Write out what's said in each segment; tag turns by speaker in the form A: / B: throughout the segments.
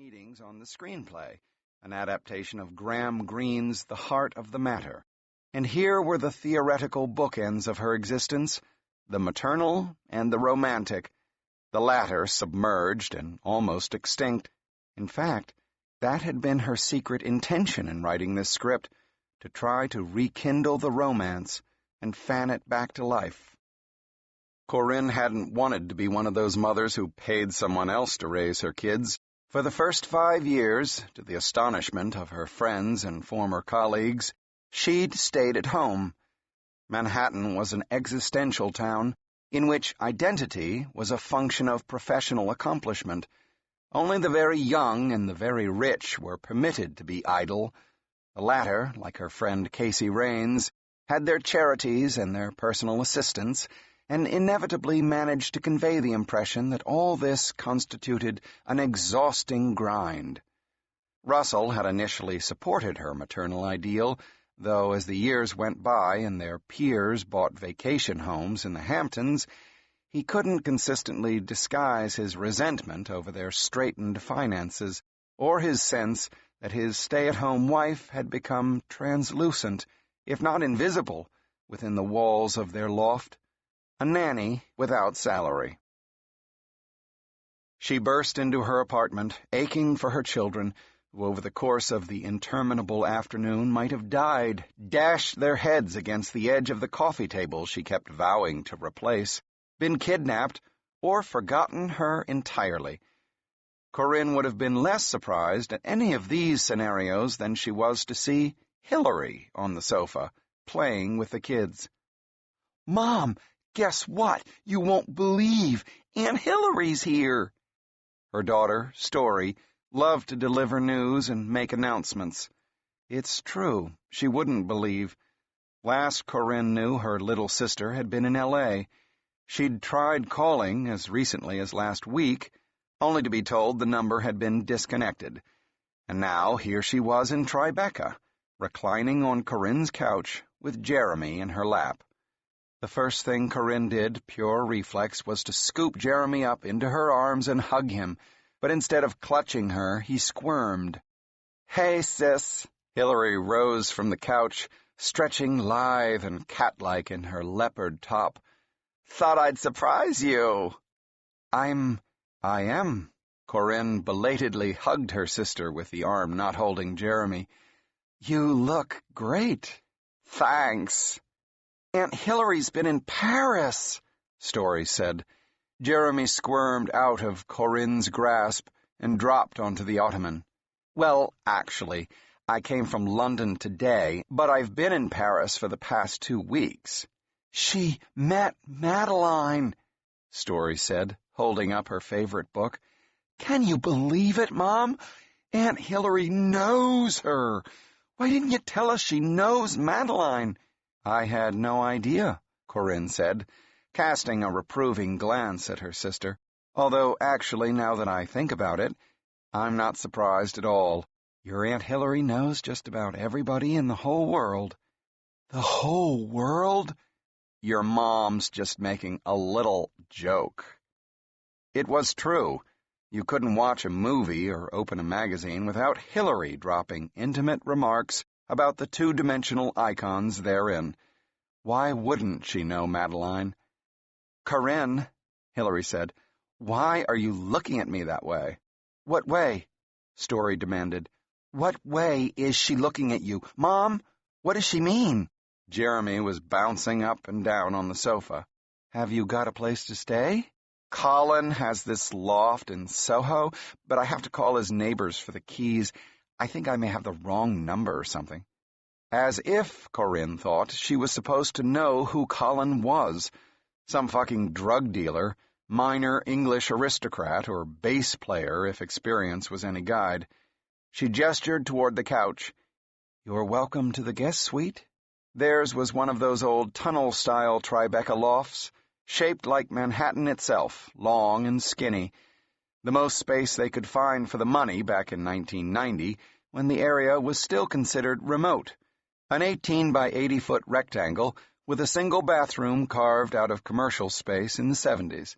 A: meetings on the screenplay, an adaptation of Graham Greene's The Heart of the Matter. And here were the theoretical bookends of her existence, the maternal and the romantic, the latter submerged and almost extinct. In fact, that had been her secret intention in writing this script, to try to rekindle the romance and fan it back to life. Corrine hadn't wanted to be one of those mothers who paid someone else to raise her kids. For the first 5 years, to the astonishment of her friends and former colleagues, she'd stayed at home. Manhattan was an existential town in which identity was a function of professional accomplishment. Only the very young and the very rich were permitted to be idle. The latter, like her friend Casey Raines, had their charities and their personal assistants, and inevitably managed to convey the impression that all this constituted an exhausting grind. Russell had initially supported her maternal ideal, though as the years went by and their peers bought vacation homes in the Hamptons, he couldn't consistently disguise his resentment over their straitened finances, or his sense that his stay-at-home wife had become translucent, if not invisible, within the walls of their loft, a nanny without salary. She burst into her apartment, aching for her children, who over the course of the interminable afternoon might have died, dashed their heads against the edge of the coffee table she kept vowing to replace, been kidnapped, or forgotten her entirely. Corrine would have been less surprised at any of these scenarios than she was to see Hillary on the sofa, playing with the kids. "Mom, guess what? You won't believe. Aunt Hillary's here." Her daughter, Story, loved to deliver news and make announcements. It's true, she wouldn't believe. Last Corrine knew, her little sister had been in L.A. She'd tried calling as recently as last week, only to be told the number had been disconnected. And now here she was in TriBeCa, reclining on Corrine's couch with Jeremy in her lap. The first thing Corrine did, pure reflex, was to scoop Jeremy up into her arms and hug him, but instead of clutching her, he squirmed. "Hey, sis." Hillary rose from the couch, stretching lithe and cat-like in her leopard top. "Thought I'd surprise you." I am. Corrine belatedly hugged her sister with the arm not holding Jeremy. "You look great." "Thanks." "Aunt Hillary's been in Paris," Story said. Jeremy squirmed out of Corrine's grasp and dropped onto the ottoman. "Well, actually, I came from London today, but I've been in Paris for the past 2 weeks." "She met Madeline," Story said, holding up her favorite book. "Can you believe it, Mom? Aunt Hillary knows her. Why didn't you tell us she knows Madeline?" "I had no idea," Corrine said, casting a reproving glance at her sister. "Although, actually, now that I think about it, I'm not surprised at all. Your Aunt Hillary knows just about everybody in the whole world." "The whole world?" "Your mom's just making a little joke." It was true. You couldn't watch a movie or open a magazine without Hillary dropping intimate remarks about the two-dimensional icons therein. Why wouldn't she know Madeline? "Corrine," Hillary said, "why are you looking at me that way?" "What way?" Story demanded. "What way is she looking at you? Mom, what does she mean?" Jeremy was bouncing up and down on the sofa. "Have you got a place to stay?" "Colin has this loft in Soho, but I have to call his neighbors for the keys. I think I may have the wrong number or something." As if, Corrine thought, she was supposed to know who Colin was. Some fucking drug dealer, minor English aristocrat, or bass player if experience was any guide. She gestured toward the couch. "You're welcome to the guest suite." Theirs was one of those old tunnel-style TriBeCa lofts, shaped like Manhattan itself, long and skinny. The most space they could find for the money back in 1990, when the area was still considered remote. An 18 by 80-foot rectangle with a single bathroom carved out of commercial space in the 70s.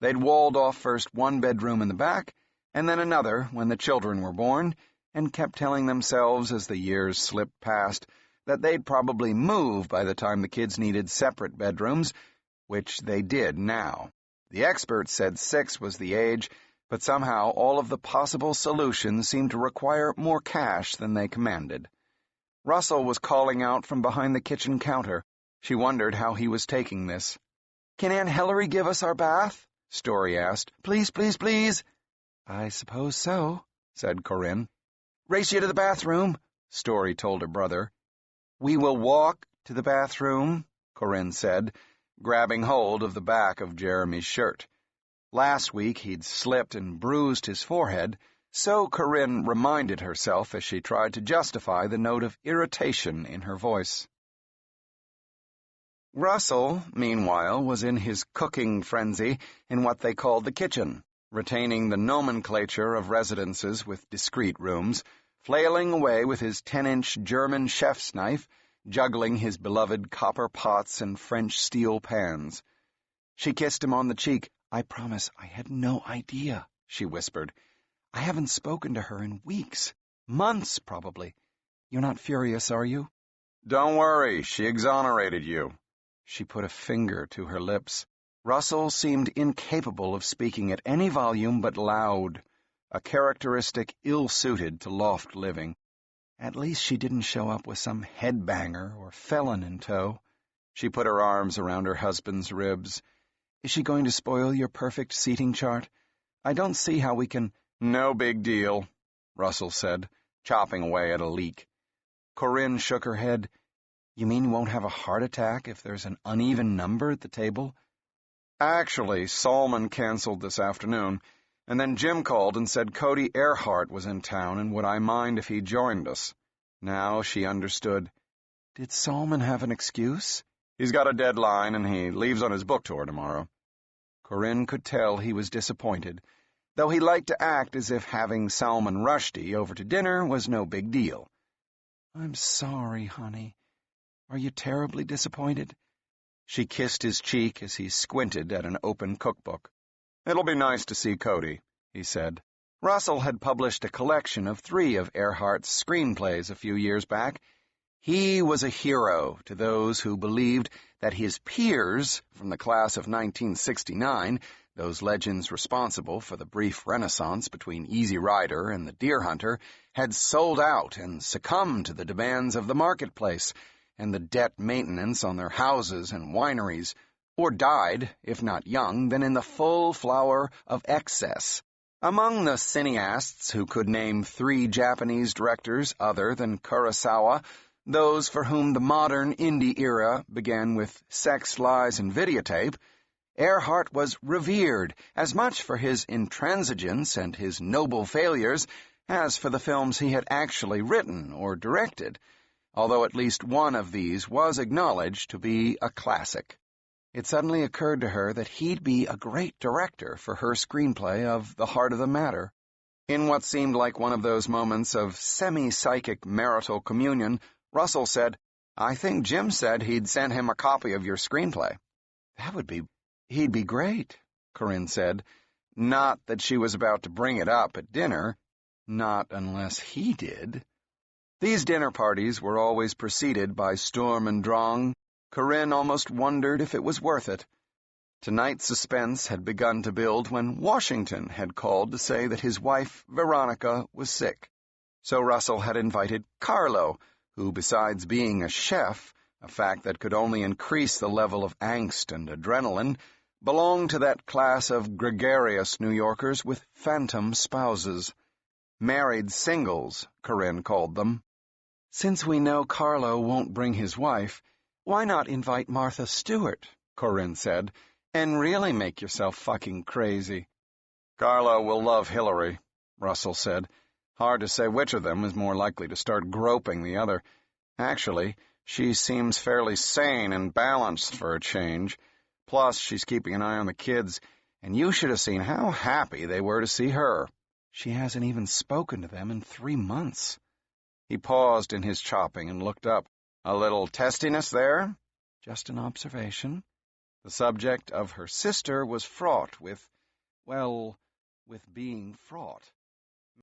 A: They'd walled off first one bedroom in the back, and then another when the children were born, and kept telling themselves as the years slipped past that they'd probably move by the time the kids needed separate bedrooms, which they did now. The experts said 6 was the age, but somehow all of the possible solutions seemed to require more cash than they commanded. Russell was calling out from behind the kitchen counter. She wondered how he was taking this. "Can Aunt Hilary give us our bath?" Story asked. "Please, please, please." "I suppose so," said Corrine. "Race you to the bathroom," Story told her brother. "We will walk to the bathroom," Corrine said, grabbing hold of the back of Jeremy's shirt. Last week he'd slipped and bruised his forehead, so Corrine reminded herself as she tried to justify the note of irritation in her voice. Russell, meanwhile, was in his cooking frenzy in what they called the kitchen, retaining the nomenclature of residences with discreet rooms, flailing away with his 10-inch German chef's knife, juggling his beloved copper pots and French steel pans. She kissed him on the cheek. "I promise I had no idea," she whispered. "I haven't spoken to her in weeks. Months, probably. You're not furious, are you?" "Don't worry, she exonerated you." She put a finger to her lips. Russell seemed incapable of speaking at any volume but loud, a characteristic ill-suited to loft living. At least she didn't show up with some headbanger or felon in tow. She put her arms around her husband's ribs. "Is she going to spoil your perfect seating chart? I don't see how we can—" "No big deal," Russell said, chopping away at a leek. Corrine shook her head. "You mean you won't have a heart attack if there's an uneven number at the table?" "Actually, Salman canceled this afternoon, and then Jim called and said Cody Earhart was in town and would I mind if he joined us." Now she understood. "Did Salman have an excuse?" "He's got a deadline and he leaves on his book tour tomorrow." Corrine could tell he was disappointed, though he liked to act as if having Salman Rushdie over to dinner was no big deal. "I'm sorry, honey. Are you terribly disappointed?" She kissed his cheek as he squinted at an open cookbook. "It'll be nice to see Cody," he said. Russell had published a collection of 3 of Earhart's screenplays a few years back. He was a hero to those who believed that his peers from the class of 1969, those legends responsible for the brief renaissance between Easy Rider and the Deer Hunter, had sold out and succumbed to the demands of the marketplace and the debt maintenance on their houses and wineries, or died, if not young, then in the full flower of excess. Among the cineasts who could name 3 Japanese directors other than Kurosawa, those for whom the modern indie era began with Sex, Lies, and Videotape, Earhart was revered as much for his intransigence and his noble failures as for the films he had actually written or directed, although at least one of these was acknowledged to be a classic. It suddenly occurred to her that he'd be a great director for her screenplay of The Heart of the Matter. In what seemed like one of those moments of semi-psychic marital communion, Russell said, "I think Jim said he'd sent him a copy of your screenplay." He'd be great," Corrine said. Not that she was about to bring it up at dinner. Not unless he did. These dinner parties were always preceded by Sturm und Drang. Corrine almost wondered if it was worth it. Tonight's suspense had begun to build when Washington had called to say that his wife, Veronica, was sick. So Russell had invited Carlo, who, besides being a chef, a fact that could only increase the level of angst and adrenaline, belonged to that class of gregarious New Yorkers with phantom spouses. Married singles, Corrine called them. "Since we know Carlo won't bring his wife, why not invite Martha Stewart?" Corrine said, "and really make yourself fucking crazy." "Carlo will love Hillary," Russell said. "Hard to say which of them is more likely to start groping the other. Actually, she seems fairly sane and balanced for a change. Plus, she's keeping an eye on the kids, and you should have seen how happy they were to see her." "She hasn't even spoken to them in 3 months." He paused in his chopping and looked up. "A little testiness there?" "Just an observation." The subject of her sister was fraught with with being fraught.